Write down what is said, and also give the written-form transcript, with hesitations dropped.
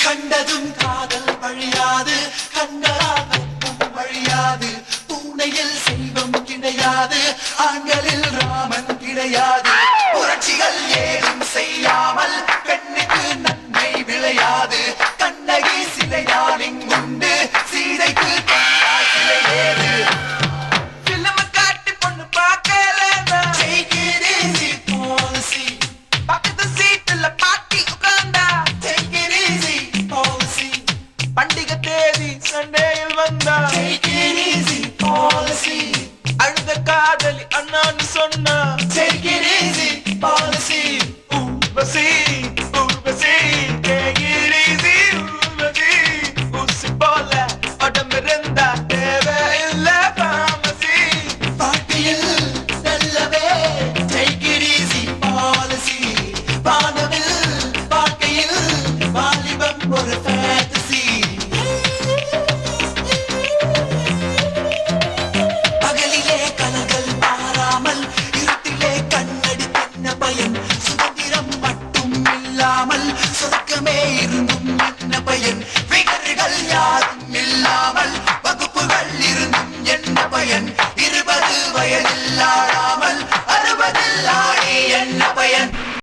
கண்டதும் காதல் வழியாது, கண்களால் வழியாது, பூனையில் செல்வம் கிடையாது, ஆண்களில் ராமன் கிடையாது. புரட்சிகள் ஏதும் செய்யாமல் பெண்ணுக்கு நன்மை விளையாது. கண்ணகி சிலைதான் இங்குண்டு, சீதைக்கு சிலை ஏது. பண்டிகை தேதி சண்டேயில் வந்தா take it easy policy. அழுத காதலி அண்ணான்னு சொன்னா take it easy policy. Urvashi Urvashi take it easy Urvashi. ஊசி போல உடம்பிருந்தா தேவையில்லை pharmacy. பாட்டியில் நல்லவே take it easy policy. வானவில் வாழ்க்கையில் வாலிபம் ஒரு fantasy. பகலிலே